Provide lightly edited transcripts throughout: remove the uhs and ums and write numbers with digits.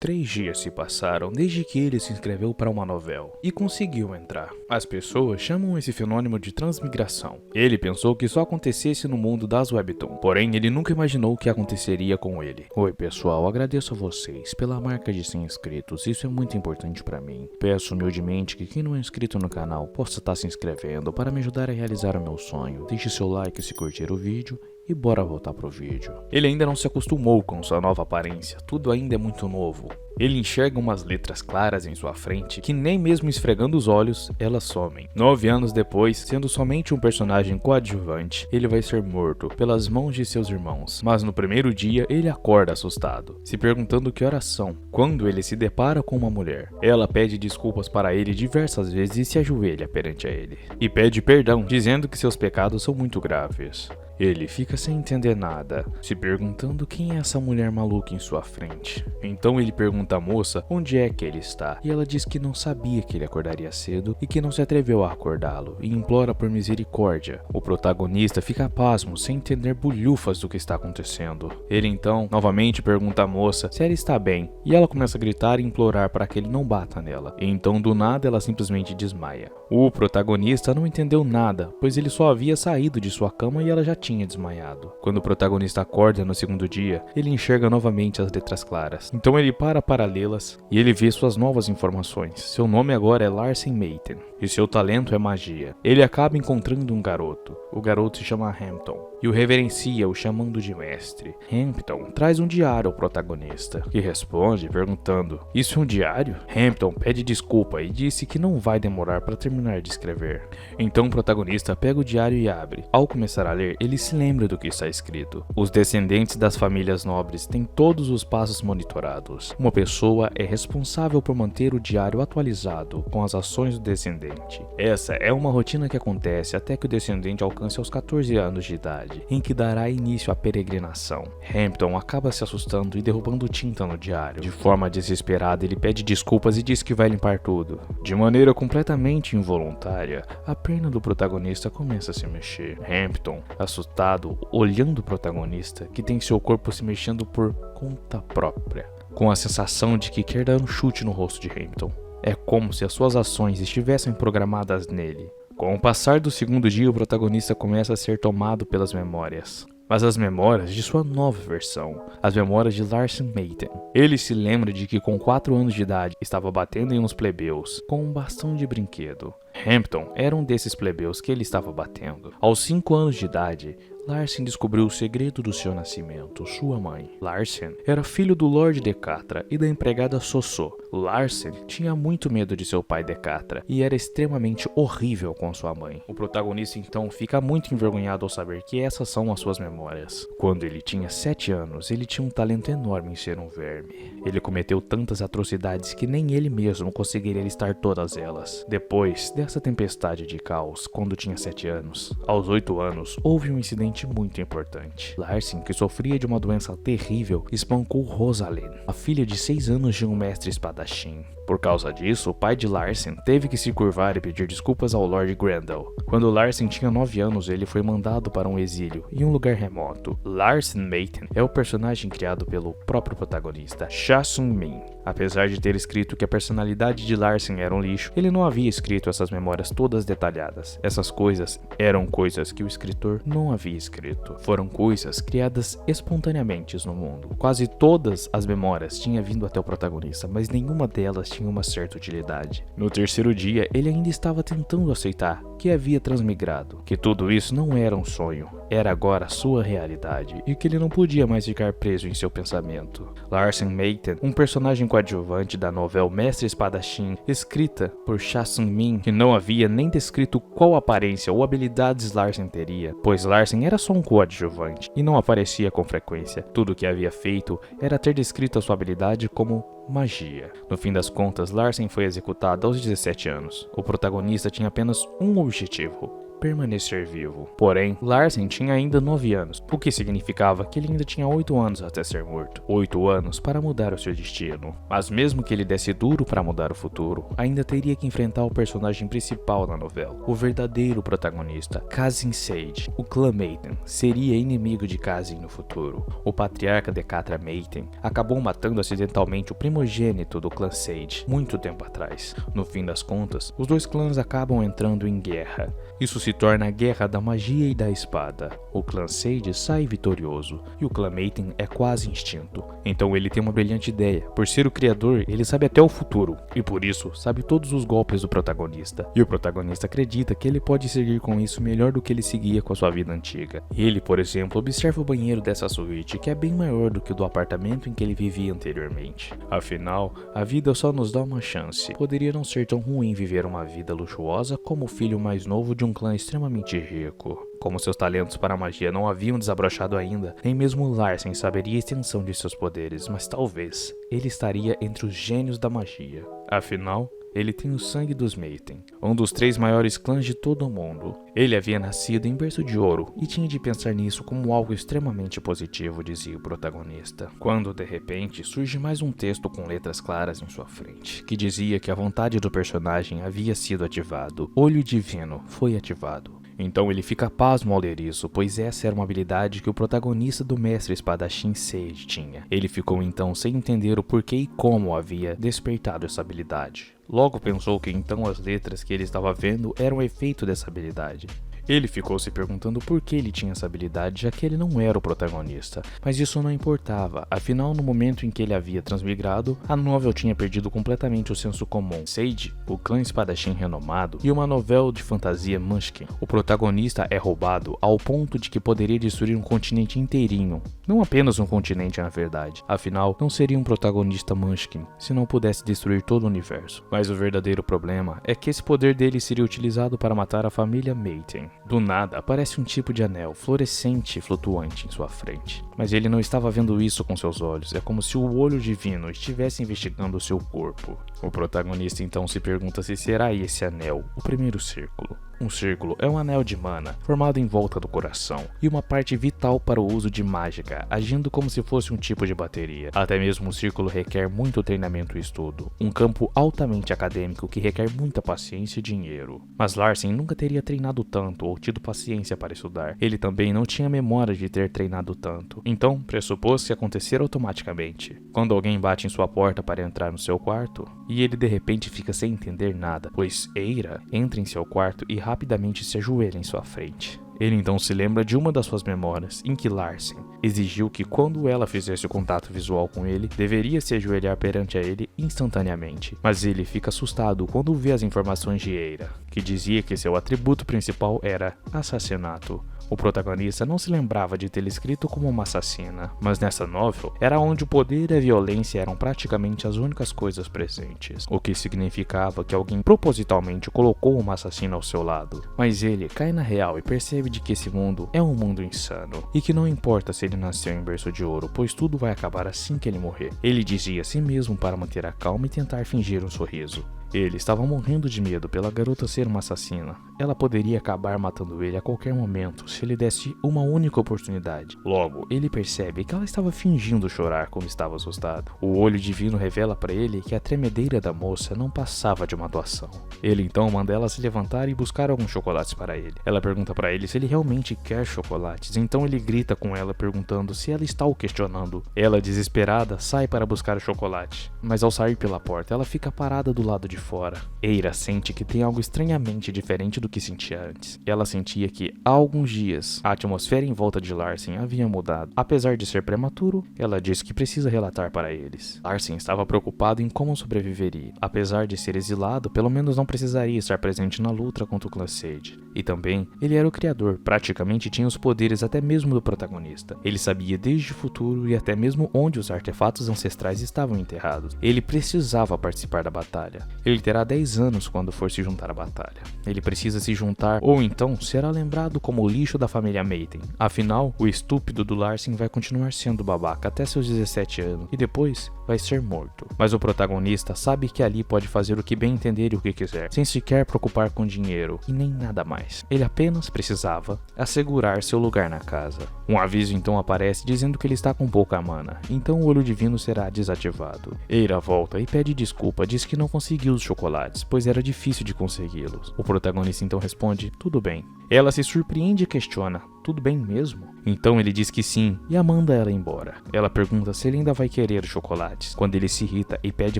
3 dias se passaram desde que ele se inscreveu para uma novela e conseguiu entrar. As pessoas chamam esse fenômeno de transmigração. Ele pensou que só acontecesse no mundo das webtoon, porém ele nunca imaginou o que aconteceria com ele. Oi pessoal, agradeço a vocês pela marca de 100 inscritos, isso é muito importante para mim. Peço humildemente que quem não é inscrito no canal possa estar se inscrevendo para me ajudar a realizar o meu sonho. Deixe seu like se curtir o vídeo. E bora voltar pro vídeo. Ele ainda não se acostumou com sua nova aparência, tudo ainda é muito novo. Ele enxerga umas letras claras em sua frente que nem mesmo esfregando os olhos, elas somem. 9 anos depois, sendo somente um personagem coadjuvante, ele vai ser morto pelas mãos de seus irmãos. Mas no primeiro dia, ele acorda assustado, se perguntando que horas são, quando ele se depara com uma mulher. Ela pede desculpas para ele diversas vezes e se ajoelha perante a ele. E pede perdão, dizendo que seus pecados são muito graves. Ele fica sem entender nada, se perguntando quem é essa mulher maluca em sua frente. Então ele pergunta à moça onde é que ele está, e ela diz que não sabia que ele acordaria cedo e que não se atreveu a acordá-lo, e implora por misericórdia. O protagonista fica pasmo, sem entender bulhufas do que está acontecendo. Ele então novamente pergunta à moça se ela está bem, e ela começa a gritar e implorar para que ele não bata nela, e então do nada ela simplesmente desmaia. O protagonista não entendeu nada, pois ele só havia saído de sua cama e ela já tinha desmaiado. Quando o protagonista acorda no segundo dia, ele enxerga novamente as letras claras. Então ele para lê-las e ele vê suas novas informações. Seu nome agora é Larsen Meiten e seu talento é magia. Ele acaba encontrando um garoto. O garoto se chama Hampton e o reverencia, o chamando de mestre. Hampton traz um diário ao protagonista, que responde perguntando: "Isso é um diário?" Hampton pede desculpa e disse que não vai demorar para terminar de escrever. Então o protagonista pega o diário e abre. Ao começar a ler, ele se lembra do que está escrito. Os descendentes das famílias nobres têm todos os passos monitorados. Uma pessoa é responsável por manter o diário atualizado com as ações do descendente. Essa é uma rotina que acontece até que o descendente alcance aos 14 anos de idade, em que dará início à peregrinação. Hampton acaba se assustando e derrubando tinta no diário. De forma desesperada, ele pede desculpas e diz que vai limpar tudo. De maneira completamente involuntária, a perna do protagonista começa a se mexer. Hampton, assustado, olhando o protagonista, que tem seu corpo se mexendo por conta própria, com a sensação de que quer dar um chute no rosto de Hampton. É como se as suas ações estivessem programadas nele. Com o passar do segundo dia, o protagonista começa a ser tomado pelas memórias. Mas as memórias de sua nova versão, as memórias de Larsen Meiten. Ele se lembra de que com 4 anos de idade estava batendo em uns plebeus com um bastão de brinquedo. Hampton era um desses plebeus que ele estava batendo. Aos 5 anos de idade, Larsen descobriu o segredo do seu nascimento, sua mãe. Larsen era filho do Lord Decatra e da empregada Soso. Larsen tinha muito medo de seu pai Decatra e era extremamente horrível com sua mãe. O protagonista então fica muito envergonhado ao saber que essas são as suas memórias. Quando ele tinha 7 anos, ele tinha um talento enorme em ser um verme. Ele cometeu tantas atrocidades que nem ele mesmo conseguiria listar todas elas. Depois dessa tempestade de caos, quando tinha 7 anos, aos 8 anos, houve um incidente muito importante. Larsen, que sofria de uma doença terrível, espancou Rosalind, a filha de 6 anos de um mestre espadachim. Por causa disso, o pai de Larsen teve que se curvar e pedir desculpas ao Lord Grendel. Quando Larsen tinha 9 anos, ele foi mandado para um exílio em um lugar remoto. Larsen Meiten é o personagem criado pelo próprio protagonista, Cha Sung-min. Apesar de ter escrito que a personalidade de Larsen era um lixo, ele não havia escrito essas memórias todas detalhadas. Essas coisas eram coisas que o escritor não havia escrito. Foram coisas criadas espontaneamente no mundo. Quase todas as memórias tinham vindo até o protagonista, mas nenhuma delas tinha uma certa utilidade. No terceiro dia, ele ainda estava tentando aceitar que havia transmigrado, que tudo isso não era um sonho, era agora sua realidade, e que ele não podia mais ficar preso em seu pensamento. Larsen Meiten, um personagem coadjuvante da novela Mestre Espadachim, escrita por Cha Sung-min, que não havia nem descrito qual aparência ou habilidades Larsen teria, pois Larsen era só um coadjuvante e não aparecia com frequência. Tudo o que havia feito era ter descrito a sua habilidade como magia. No fim das contas, Larsen foi executado aos 17 anos. O protagonista tinha apenas um objetivo: permanecer vivo. Porém, Larsen tinha ainda 9 anos, o que significava que ele ainda tinha 8 anos até ser morto. 8 anos para mudar o seu destino. Mas mesmo que ele desse duro para mudar o futuro, ainda teria que enfrentar o personagem principal da novela, o verdadeiro protagonista, Kazin Sage. O clã Maiten seria inimigo de Kazin no futuro. O patriarca de Catra Maiten acabou matando acidentalmente o primogênito do clã Sage muito tempo atrás. No fim das contas, os dois clãs acabam entrando em guerra. Isso se torna a Guerra da Magia e da Espada. O clã Sage sai vitorioso e o clã Maiten é quase extinto. Então ele tem uma brilhante ideia. Por ser o criador, ele sabe até o futuro e por isso sabe todos os golpes do protagonista. E o protagonista acredita que ele pode seguir com isso melhor do que ele seguia com a sua vida antiga. Ele, por exemplo, observa o banheiro dessa suíte, que é bem maior do que o do apartamento em que ele vivia anteriormente. Afinal, a vida só nos dá uma chance. Poderia não ser tão ruim viver uma vida luxuosa como o filho mais novo de um clã extremamente rico. Como seus talentos para a magia não haviam desabrochado ainda, nem mesmo Larsen saberia a extensão de seus poderes, mas talvez ele estaria entre os gênios da magia. Afinal, ele tem o sangue dos Maiten, um dos 3 maiores clãs de todo o mundo. Ele havia nascido em berço de ouro e tinha de pensar nisso como algo extremamente positivo, dizia o protagonista. Quando, de repente, surge mais um texto com letras claras em sua frente, que dizia que a vontade do personagem havia sido ativado. Olho Divino foi ativado. Então ele fica pasmo ao ler isso, pois essa era uma habilidade que o protagonista do mestre espadachim Sage tinha. Ele ficou então sem entender o porquê e como havia despertado essa habilidade. Logo pensou que então as letras que ele estava vendo eram o efeito dessa habilidade. Ele ficou se perguntando por que ele tinha essa habilidade, já que ele não era o protagonista. Mas isso não importava, afinal no momento em que ele havia transmigrado, a novel tinha perdido completamente o senso comum. Sage, o clã espadachim renomado, e uma novel de fantasia Munchkin. O protagonista é roubado ao ponto de que poderia destruir um continente inteirinho. Não apenas um continente na verdade, afinal não seria um protagonista Munchkin se não pudesse destruir todo o universo. Mas o verdadeiro problema é que esse poder dele seria utilizado para matar a família Maiten. Do nada, aparece um tipo de anel fluorescente e flutuante em sua frente. Mas ele não estava vendo isso com seus olhos, é como se o olho divino estivesse investigando o seu corpo. O protagonista então se pergunta se será esse anel o primeiro círculo. Um círculo é um anel de mana, formado em volta do coração, e uma parte vital para o uso de mágica, agindo como se fosse um tipo de bateria. Até mesmo um círculo requer muito treinamento e estudo, um campo altamente acadêmico que requer muita paciência e dinheiro. Mas Larsen nunca teria treinado tanto ou tido paciência para estudar. Ele também não tinha memória de ter treinado tanto, então pressupôs-se acontecer automaticamente. Quando alguém bate em sua porta para entrar no seu quarto, e ele de repente fica sem entender nada, pois Eira entra em seu quarto e rapidamente se ajoelha em sua frente. Ele então se lembra de uma das suas memórias, em que Larsen exigiu que quando ela fizesse o contato visual com ele, deveria se ajoelhar perante a ele instantaneamente. Mas ele fica assustado quando vê as informações de Eira, que dizia que seu atributo principal era assassinato. O protagonista não se lembrava de tê-la escrito como uma assassina, mas nessa novel era onde o poder e a violência eram praticamente as únicas coisas presentes, o que significava que alguém propositalmente colocou uma assassina ao seu lado. Mas ele cai na real e percebe de que esse mundo é um mundo insano, e que não importa se ele nasceu em berço de ouro, pois tudo vai acabar assim que ele morrer. Ele dizia a si mesmo para manter a calma e tentar fingir um sorriso. Ele estava morrendo de medo pela garota ser uma assassina. Ela poderia acabar matando ele a qualquer momento se ele desse uma única oportunidade. Logo, ele percebe que ela estava fingindo chorar como estava assustado. O olho divino revela para ele que a tremedeira da moça não passava de uma atuação. Ele então manda ela se levantar e buscar alguns chocolates para ele. Ela pergunta para ele se ele realmente quer chocolates, então ele grita com ela perguntando se ela está o questionando. Ela, desesperada, sai para buscar o chocolate, mas ao sair pela porta, ela fica parada do lado de fora. Eira sente que tem algo estranhamente diferente do que sentia antes. Ela sentia que, há alguns dias, a atmosfera em volta de Larsen havia mudado. Apesar de ser prematuro, ela disse que precisa relatar para eles. Larsen estava preocupado em como sobreviveria. Apesar de ser exilado, pelo menos não precisaria estar presente na luta contra o clã Sage. E também, ele era o criador, praticamente tinha os poderes até mesmo do protagonista. Ele sabia desde o futuro e até mesmo onde os artefatos ancestrais estavam enterrados. Ele precisava participar da batalha. Ele terá 10 anos quando for se juntar à batalha. Ele precisa se juntar ou então será lembrado como o lixo da família Mayhem. Afinal, o estúpido do Larsen vai continuar sendo babaca até seus 17 anos e depois vai ser morto. Mas o protagonista sabe que ali pode fazer o que bem entender e o que quiser, sem sequer preocupar com dinheiro e nem nada mais. Ele apenas precisava assegurar seu lugar na casa. Um aviso então aparece dizendo que ele está com pouca mana, então o olho divino será desativado. Eira volta e pede desculpa, diz que não conseguiu os chocolates, pois era difícil de consegui-los. O protagonista então responde, tudo bem. Ela se surpreende e questiona, tudo bem mesmo? Então ele diz que sim e a manda ela embora. Ela pergunta se ele ainda vai querer os chocolates, quando ele se irrita e pede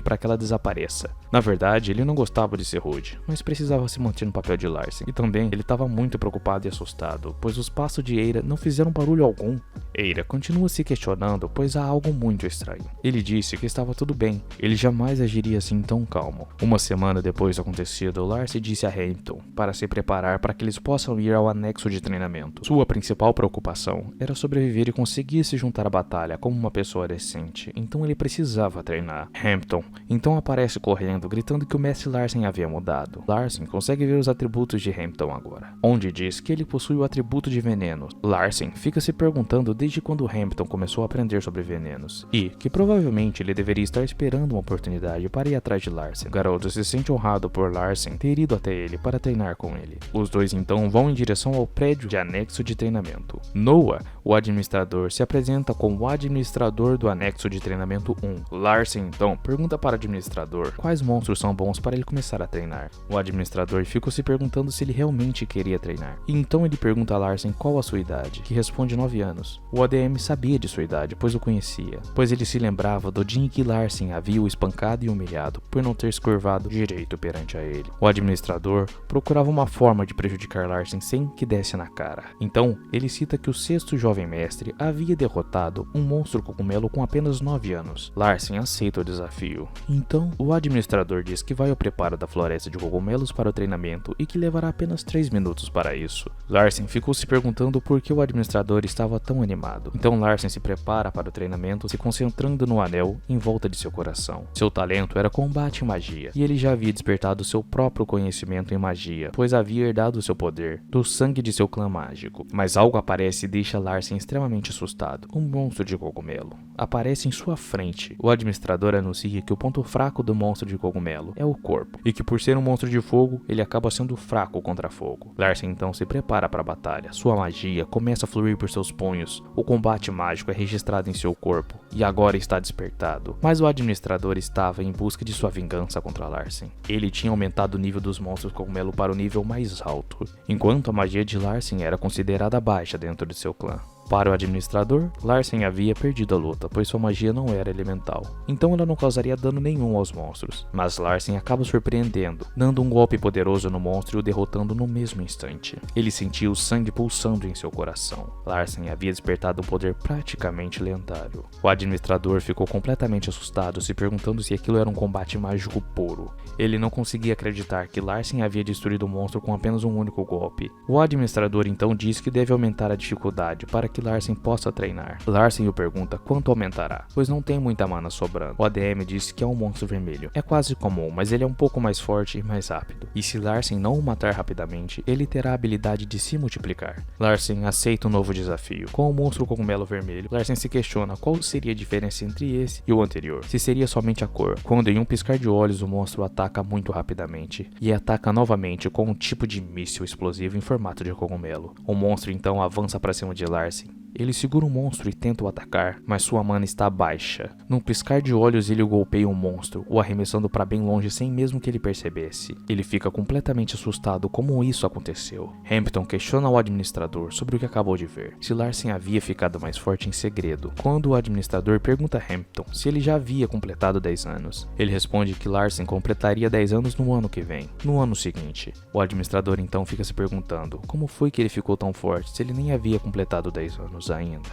para que ela desapareça. Na verdade, ele não gostava de ser rude, mas precisava se manter no papel de Larsen. E também ele estava muito preocupado e assustado, pois os passos de Eira não fizeram barulho algum. Eira continua se questionando, pois há algo muito estranho. Ele disse que estava tudo bem, ele jamais agiria assim tão calmo. Uma semana depois do acontecido, Larsen disse a Hamilton para se preparar para que eles possam ir ao anexo de treinamento. Sua principal preocupação era sobreviver e conseguir se juntar à batalha como uma pessoa decente, então ele precisava treinar. Hampton então aparece correndo, gritando que o mestre Larsen havia mudado. Larsen consegue ver os atributos de Hampton agora, onde diz que ele possui o atributo de veneno. Larsen fica se perguntando desde quando Hampton começou a aprender sobre venenos, e que provavelmente ele deveria estar esperando uma oportunidade para ir atrás de Larsen. O garoto se sente honrado por Larsen ter ido até ele para treinar com ele. Os dois então vão em direção ao prédio de anexo de treinamento. Noah, o administrador, se apresenta como o administrador do anexo de treinamento 1. Larsen então pergunta para o administrador quais monstros são bons para ele começar a treinar. O administrador ficou se perguntando se ele realmente queria treinar. E então ele pergunta a Larsen qual a sua idade, que responde 9 anos. O ADM sabia de sua idade, pois o conhecia, pois ele se lembrava do dia em que Larsen havia o espancado e humilhado por não ter se curvado direito perante a ele. O administrador procurava uma forma de prejudicar Larsen sem que desse na cara. Então, ele cita que o sexto jovem mestre havia derrotado um monstro cogumelo com apenas 9 anos. Larsen aceita o desafio. Então, o administrador diz que vai ao preparo da floresta de cogumelos para o treinamento e que levará apenas 3 minutos para isso. Larsen ficou se perguntando por que o administrador estava tão animado. Então Larsen se prepara para o treinamento, se concentrando no anel em volta de seu coração. Seu talento era combate e magia, e ele já havia despertado seu próprio conhecimento em magia, pois havia herdado seu poder do sangue de seu clã mágico. Mas algo aparece e deixa Larsen extremamente assustado. Um monstro de cogumelo aparece em sua frente. O administrador anuncia que o ponto fraco do monstro de cogumelo é o corpo, e que por ser um monstro de fogo, ele acaba sendo fraco contra fogo. Larsen então se prepara para a batalha. Sua magia começa a fluir por seus punhos. O combate mágico é registrado em seu corpo, e agora está despertado. Mas o administrador estava em busca de sua vingança contra Larsen. Ele tinha aumentado o nível dos monstros cogumelo para o nível mais alto, enquanto a magia de Larsen era considerada baixa dentro de seu clã. Para o administrador, Larsen havia perdido a luta, pois sua magia não era elemental, então ela não causaria dano nenhum aos monstros. Mas Larsen acaba surpreendendo, dando um golpe poderoso no monstro e o derrotando no mesmo instante. Ele sentiu o sangue pulsando em seu coração. Larsen havia despertado um poder praticamente lendário. O administrador ficou completamente assustado, se perguntando se aquilo era um combate mágico puro. Ele não conseguia acreditar que Larsen havia destruído o monstro com apenas um único golpe. O administrador então diz que deve aumentar a dificuldade para que Larsen possa treinar. Larsen o pergunta quanto aumentará, pois não tem muita mana sobrando. O ADM disse que é um monstro vermelho. É quase comum, mas ele é um pouco mais forte e mais rápido. E se Larsen não o matar rapidamente, ele terá a habilidade de se multiplicar. Larsen aceita um novo desafio. Com o monstro cogumelo vermelho, Larsen se questiona qual seria a diferença entre esse e o anterior. Se seria somente a cor, quando em um piscar de olhos o monstro ataca muito rapidamente, e ataca novamente com um tipo de míssil explosivo em formato de cogumelo. O monstro então avança para cima de Larsen. Ele segura o monstro e tenta o atacar, mas sua mana está baixa. Num piscar de olhos ele golpeia o monstro, o arremessando para bem longe sem mesmo que ele percebesse. Ele fica completamente assustado como isso aconteceu. Hampton questiona o administrador sobre o que acabou de ver, se Larsen havia ficado mais forte em segredo. Quando o administrador pergunta a Hampton se ele já havia completado 10 anos, ele responde que Larsen completaria 10 anos no ano que vem, no ano seguinte. O administrador então fica se perguntando como foi que ele ficou tão forte se ele nem havia completado 10 anos ainda.